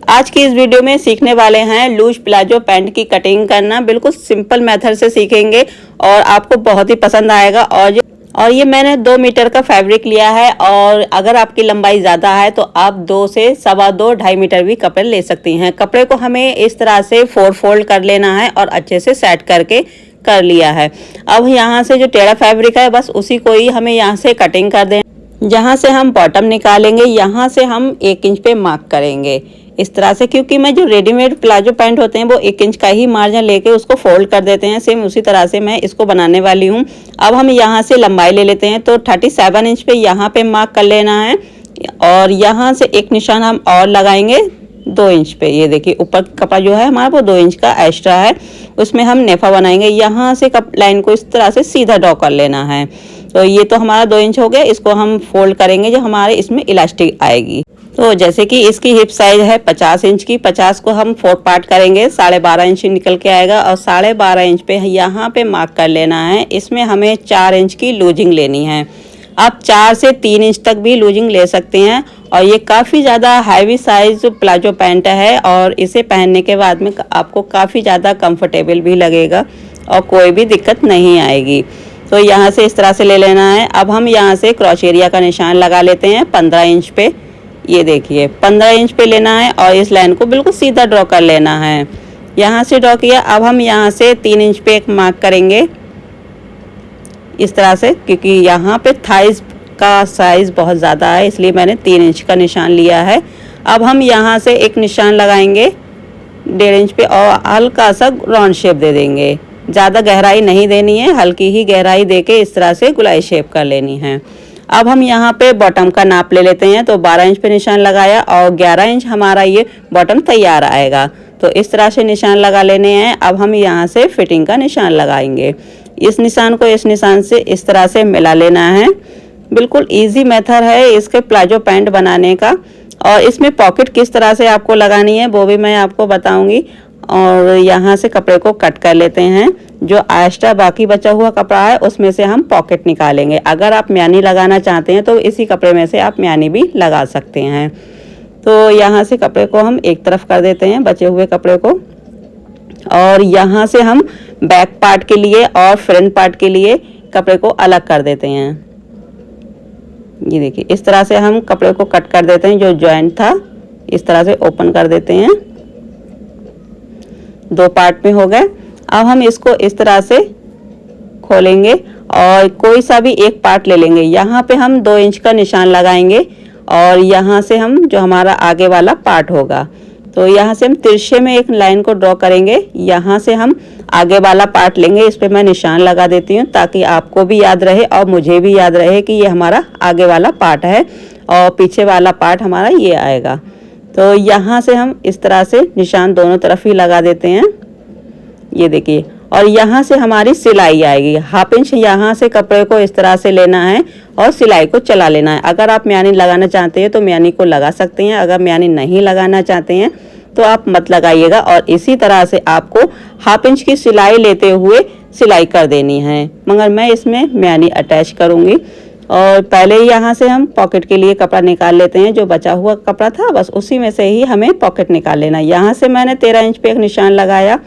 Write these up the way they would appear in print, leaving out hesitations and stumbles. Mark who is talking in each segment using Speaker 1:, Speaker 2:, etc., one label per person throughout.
Speaker 1: आज की इस वीडियो में सीखने वाले हैं लूज प्लाजो पैंट की कटिंग करना। बिल्कुल सिंपल मेथड से सीखेंगे और आपको बहुत ही पसंद आएगा। और ये मैंने 2 मीटर का फैब्रिक लिया है और अगर आपकी लंबाई ज़्यादा है तो आप 2 से 2.25 2.5 मीटर भी कपड़े ले सकती हैं। कपड़े को हमें इस तरह से 4 फोल्ड कर लेना है और अच्छे से सेट करके कर लिया है। अब यहाँ से जो टेढ़ा फैब्रिक है बस उसी को ही हमें यहाँ से कटिंग कर दें। जहाँ से हम बॉटम निकालेंगे यहाँ से हम 1 इंच पे मार्क करेंगे इस तरह से, क्योंकि मैं जो रेडीमेड प्लाजो पैंट होते हैं वो 1 इंच का ही मार्जिन लेके उसको फोल्ड कर देते हैं। सेम उसी तरह से मैं इसको बनाने वाली हूँ। अब हम यहाँ से लंबाई ले लेते हैं तो 37 इंच पे यहाँ पे मार्क कर लेना है और यहाँ से एक निशान हम और लगाएंगे 2 इंच पे। ये देखिए ऊपर कपड़ा जो है हमारा वो 2 इंच का एक्स्ट्रा है, उसमें हम नेफा बनाएंगे। यहाँ से लाइन को इस तरह से सीधा ड्रॉ कर लेना है। तो ये तो हमारा 2 इंच हो गया, इसको हम फोल्ड करेंगे जो हमारे इसमें इलास्टिक आएगी। तो जैसे कि इसकी हिप साइज है 50 इंच की, 50 को हम 4 पार्ट करेंगे, 12.5 इंच निकल के आएगा और 12.5 इंच पे यहाँ पे मार्क कर लेना है। इसमें हमें 4 इंच की लूजिंग लेनी है। आप 4 से 3 इंच तक भी लूजिंग ले सकते हैं और ये काफ़ी ज़्यादा हैवी साइज प्लाजो पैंट है और इसे पहनने के बाद में आपको काफ़ी ज़्यादा कंफर्टेबल भी लगेगा और कोई भी दिक्कत नहीं आएगी। तो यहाँ से इस तरह से ले लेना है। अब हम यहाँ से क्रॉच एरिया का निशान लगा लेते हैं 15 इंच पे। ये देखिए 15 इंच पे लेना है और इस लाइन को बिल्कुल सीधा ड्रॉ कर लेना है। यहाँ से ड्रॉ किया। अब हम यहाँ से 3 इंच पे एक मार्क करेंगे इस तरह से, क्योंकि यहाँ पे थाइज का साइज बहुत ज़्यादा है इसलिए मैंने 3 इंच का निशान लिया है। अब हम यहाँ से एक निशान लगाएंगे 1.5 इंच पे और हल्का सा राउंड शेप दे देंगे। ज़्यादा गहराई नहीं देनी है, हल्की ही गहराई देके इस तरह से गुलाई शेप कर लेनी है। अब हम यहाँ पे बॉटम का नाप ले लेते हैं। तो 12 इंच पे निशान लगाया और 11 इंच हमारा ये बॉटम तैयार आएगा। तो इस तरह से निशान लगा लेने हैं। अब हम यहाँ से फिटिंग का निशान लगाएंगे। इस निशान को इस निशान से इस तरह से मिला लेना है। बिल्कुल इजी मेथड है इसके प्लाजो पैंट बनाने का। और इसमें पॉकेट किस तरह से आपको लगानी है वो भी मैं आपको बताऊंगी। और यहाँ से कपड़े को कट कर लेते हैं। जो एक्स्ट्रा बाकी बचा हुआ कपड़ा है उसमें से हम पॉकेट निकालेंगे। अगर आप म्यानी लगाना चाहते हैं तो इसी कपड़े में से आप म्यानी भी लगा सकते हैं। तो यहाँ से कपड़े को हम एक तरफ कर देते हैं, बचे हुए कपड़े को। और यहाँ से हम बैक पार्ट के लिए और फ्रंट पार्ट के लिए कपड़े को अलग कर देते हैं। ये देखिए इस तरह से हम कपड़े को कट कर देते हैं। जो जॉइंट था इस तरह से ओपन कर देते हैं। 2 पार्ट में हो गए। अब हम इसको इस तरह से खोलेंगे और कोई सा भी एक पार्ट ले लेंगे। यहाँ पे हम 2 इंच का निशान लगाएंगे और यहाँ से हम जो हमारा आगे वाला पार्ट होगा तो यहाँ से हम तिरछे में एक लाइन को ड्रॉ करेंगे। यहाँ से हम आगे वाला पार्ट लेंगे। इस पे मैं निशान लगा देती हूँ ताकि आपको भी याद रहे और मुझे भी याद रहे कि ये हमारा आगे वाला पार्ट है और पीछे वाला पार्ट हमारा ये आएगा। तो यहाँ से हम इस तरह से निशान दोनों तरफ ही लगा देते हैं। ये देखिए और यहाँ से हमारी सिलाई आएगी। 1/2 इंच यहाँ से कपड़े को इस तरह से लेना है और सिलाई को चला लेना है। अगर आप म्यानी लगाना चाहते हैं तो म्यानी को लगा सकते हैं, अगर म्यानी नहीं लगाना चाहते हैं तो आप मत लगाइएगा। और इसी तरह से आपको 1/2 इंच की सिलाई लेते हुए सिलाई कर देनी है, मगर मैं इसमें म्यानी अटैच करूँगी। और पहले यहाँ से हम पॉकेट के लिए कपड़ा निकाल लेते हैं। जो बचा हुआ कपड़ा था बस उसी में से ही हमें पॉकेट निकाल लेना है। यहाँ से मैंने 13 इंच पे एक निशान लगाया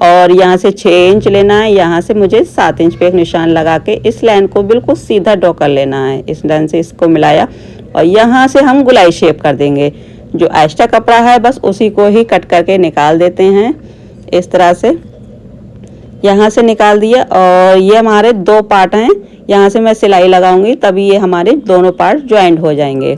Speaker 1: और यहाँ से 6 इंच लेना है। यहाँ से मुझे 7 इंच पे एक निशान लगा के इस लाइन को बिल्कुल सीधा ड्रॉ कर लेना है। इस लाइन से इसको मिलाया और यहाँ से हम गुलाई शेप कर देंगे। जो एक्स्ट्रा कपड़ा है बस उसी को ही कट करके निकाल देते हैं इस तरह से। यहाँ से निकाल दिया और ये हमारे 2 पार्ट हैं। यहाँ से मैं सिलाई लगाऊंगी तभी ये हमारे दोनों पार्ट ज्वाइंट हो जाएंगे।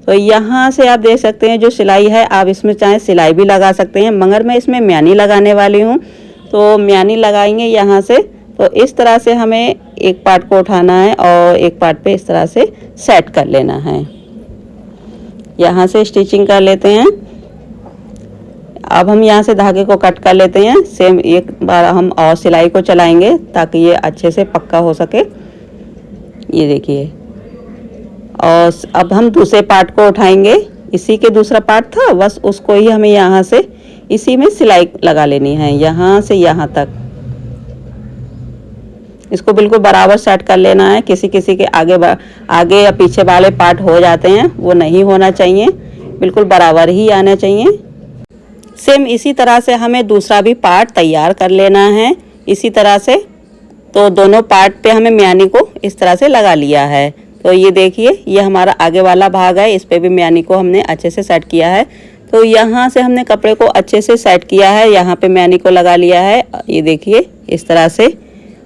Speaker 1: तो यहाँ से आप देख सकते हैं जो सिलाई है आप इसमें चाहे सिलाई भी लगा सकते हैं, मगर मैं इसमें म्यानी लगाने वाली हूँ तो म्यानी लगाएंगे यहाँ से। तो इस तरह से हमें एक पार्ट को उठाना है और एक पार्ट पे इस तरह से सेट कर लेना है। यहाँ से स्टिचिंग कर लेते हैं। अब हम यहाँ से धागे को कट कर लेते हैं। सेम एक बार हम और सिलाई को चलाएंगे ताकि ये अच्छे से पक्का हो सके। ये देखिए और अब हम दूसरे पार्ट को उठाएंगे। इसी के दूसरा पार्ट था बस उसको ही हमें यहाँ से इसी में सिलाई लगा लेनी है। यहाँ से यहाँ तक इसको बिल्कुल बराबर सेट कर लेना है। किसी किसी के आगे या पीछे वाले पार्ट हो जाते हैं, वो नहीं होना चाहिए, बिल्कुल बराबर ही आना चाहिए। सेम इसी तरह से हमें दूसरा भी पार्ट तैयार कर लेना है इसी तरह से। तो दोनों पार्ट पे हमें म्यानी को इस तरह से लगा लिया है। तो ये देखिए ये हमारा आगे वाला भाग है, इस पे भी म्यानी को हमने अच्छे से सेट किया है। तो यहाँ से हमने कपड़े को अच्छे से सेट किया है, यहाँ पे म्यानी को लगा लिया है, ये देखिए इस तरह से।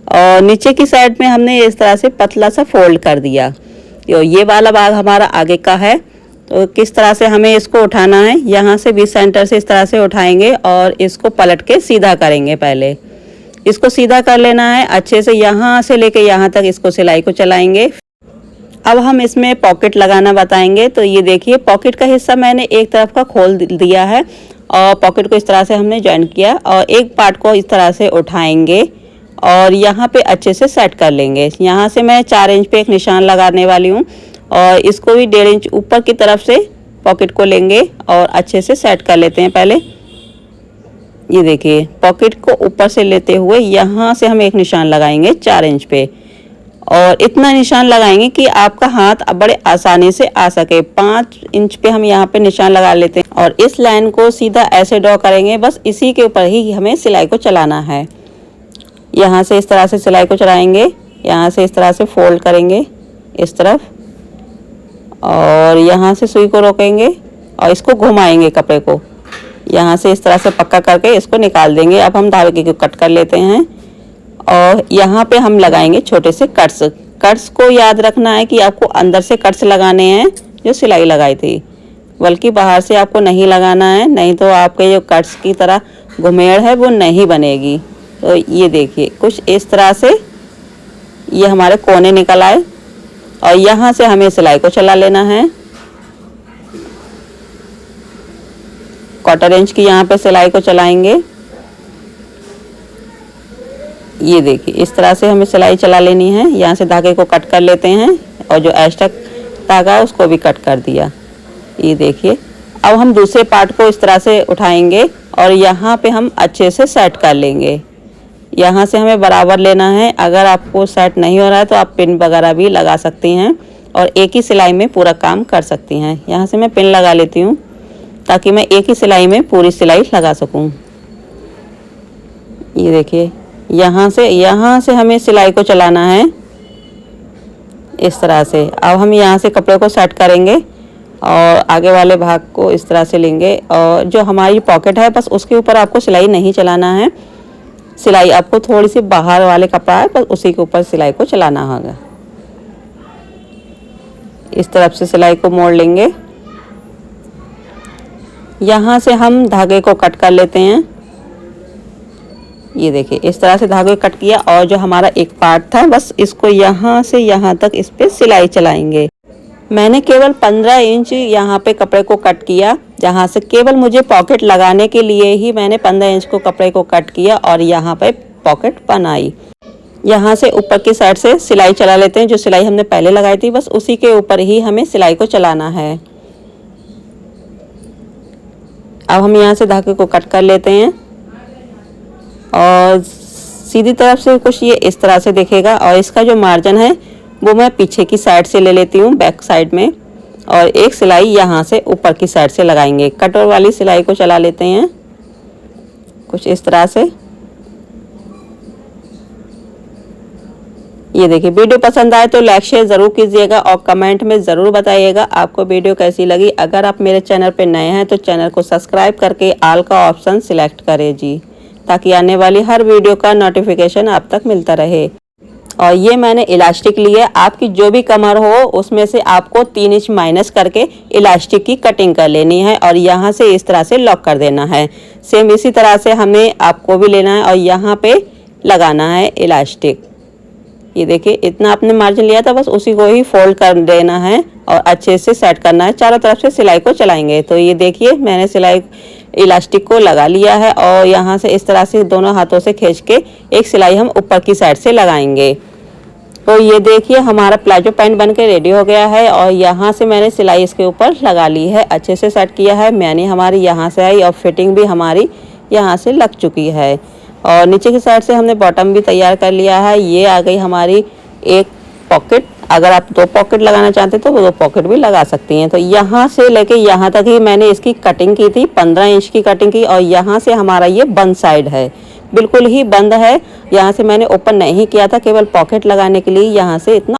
Speaker 1: और नीचे की साइड में हमने इस तरह से पतला सा फोल्ड कर दिया। तो ये वाला भाग हमारा आगे का है। तो किस तरह से हमें इसको उठाना है, यहाँ से बीच सेंटर से इस तरह से उठाएंगे और इसको पलट के सीधा करेंगे। पहले इसको सीधा कर लेना है अच्छे से, यहाँ से लेके यहाँ तक इसको सिलाई को चलाएंगे। अब हम इसमें पॉकेट लगाना बताएंगे। तो ये देखिए पॉकेट का हिस्सा मैंने एक तरफ का खोल दिया है और पॉकेट को इस तरह से हमने जॉइन किया और एक पार्ट को इस तरह से उठाएंगे और यहाँ पे अच्छे से सेट कर लेंगे। यहाँ से मैं 4 इंच पे एक निशान लगाने वाली हूँ और इसको भी 1.5 इंच ऊपर की तरफ से पॉकेट को लेंगे और अच्छे से सेट कर लेते हैं। पहले ये देखिए पॉकेट को ऊपर से लेते हुए यहाँ से हम एक निशान लगाएंगे 4 इंच पे और इतना निशान लगाएंगे कि आपका हाथ बड़े आसानी से आ सके। 5 इंच पे हम यहाँ पे निशान लगा लेते हैं और इस लाइन को सीधा ऐसे ड्रॉ करेंगे। बस इसी के ऊपर ही हमें सिलाई को चलाना है। यहाँ से इस तरह से सिलाई को चलाएंगे, यहाँ से इस तरह से फोल्ड करेंगे इस तरफ और यहाँ से सुई को रोकेंगे और इसको घुमाएंगे कपड़े को, यहाँ से इस तरह से पक्का करके इसको निकाल देंगे। अब हम धागे को कट कर लेते हैं और यहाँ पे हम लगाएंगे छोटे से कट्स। कट्स को याद रखना है कि आपको अंदर से कट्स लगाने हैं जो सिलाई लगाई थी, बल्कि बाहर से आपको नहीं लगाना है, नहीं तो आपके जो कट्स की तरह घुमेड़ है वो नहीं बनेगी। तो ये देखिए कुछ इस तरह से ये हमारे कोने निकल आए और यहाँ से हमें सिलाई को चला लेना है। 1/4 इंच की यहाँ पे सिलाई को चलाएंगे। ये देखिए इस तरह से हमें सिलाई चला लेनी है। यहाँ से धागे को कट कर लेते हैं और जो एक्स्ट्रा धागा है उसको भी कट कर दिया। ये देखिए अब हम दूसरे पार्ट को इस तरह से उठाएंगे और यहाँ पे हम अच्छे से सेट कर लेंगे। यहाँ से हमें बराबर लेना है। अगर आपको सेट नहीं हो रहा है तो आप पिन वगैरह भी लगा सकती हैं और एक ही सिलाई में पूरा काम कर सकती हैं। यहाँ से मैं पिन लगा लेती हूँ ताकि मैं एक ही सिलाई में पूरी सिलाई लगा सकूँ। ये देखिए यहाँ से हमें सिलाई को चलाना है इस तरह से। अब हम यहाँ से कपड़े को सेट करेंगे और आगे वाले भाग को इस तरह से लेंगे और जो हमारी पॉकेट है बस उसके ऊपर आपको सिलाई नहीं चलाना है। सिलाई आपको थोड़ी सी बाहर वाले कपड़ा है बस उसी के ऊपर सिलाई को चलाना होगा। इस तरफ से सिलाई को मोड़ लेंगे। यहाँ से हम धागे को कट कर लेते हैं। ये देखिए इस तरह से धागे कट किया और जो हमारा एक पार्ट था बस इसको यहाँ से यहाँ तक इस पे सिलाई चलाएंगे। मैंने केवल 15 इंच यहाँ पे कपड़े को कट किया, जहाँ से केवल मुझे पॉकेट लगाने के लिए ही मैंने 15 इंच को कपड़े को कट किया और यहाँ पे पॉकेट बनाई। यहाँ से ऊपर की साइड से सिलाई चला लेते हैं। जो सिलाई हमने पहले लगाई थी बस उसी के ऊपर ही हमें सिलाई को चलाना है। अब हम यहाँ से धागे को कट कर लेते हैं और सीधी तरफ से कुछ ये इस तरह से दिखेगा और इसका जो मार्जिन है वो मैं पीछे की साइड से ले लेती हूँ, बैक साइड में, और एक सिलाई यहाँ से ऊपर की साइड से लगाएंगे। कटोर वाली सिलाई को चला लेते हैं कुछ इस तरह से। ये देखिए वीडियो पसंद आए तो लाइक शेयर ज़रूर कीजिएगा और कमेंट में ज़रूर बताइएगा आपको वीडियो कैसी लगी। अगर आप मेरे चैनल पर नए हैं तो चैनल को सब्सक्राइब करके ऑल का ऑप्शन सिलेक्ट करें जी, ताकि आने वाली हर वीडियो का नोटिफिकेशन आप तक मिलता रहे। और ये मैंने इलास्टिक लिए, आपकी जो भी कमर हो उसमें से आपको 3 इंच माइनस करके इलास्टिक की कटिंग कर लेनी है और यहाँ से इस तरह से लॉक कर देना है। सेम इसी तरह से हमें आपको भी लेना है और यहाँ पे लगाना है इलास्टिक। ये देखिए इतना आपने मार्जिन लिया था बस उसी को ही फोल्ड कर देना है और अच्छे से सेट करना है। चारों तरफ से सिलाई को चलाएंगे। तो ये देखिए मैंने सिलाई इलास्टिक को लगा लिया है और यहाँ से इस तरह से दोनों हाथों से खींच के एक सिलाई हम ऊपर की साइड से लगाएंगे। तो ये देखिए हमारा प्लाजो पैंट बनके रेडी हो गया है और यहाँ से मैंने सिलाई इसके ऊपर लगा ली है, अच्छे से सेट किया है। मैंने हमारी यहाँ से आई और फिटिंग भी हमारी यहाँ से लग चुकी है और नीचे की साइड से हमने बॉटम भी तैयार कर लिया है। ये आ गई हमारी एक पॉकेट, अगर आप 2 पॉकेट लगाना चाहते तो वो 2 पॉकेट भी लगा सकती हैं। तो यहाँ से लेके यहाँ तक ही मैंने इसकी कटिंग की थी, 15 इंच की कटिंग की, और यहाँ से हमारा ये बंद साइड है, बिल्कुल ही बंद है। यहाँ से मैंने ओपन नहीं किया था, केवल पॉकेट लगाने के लिए यहाँ से इतना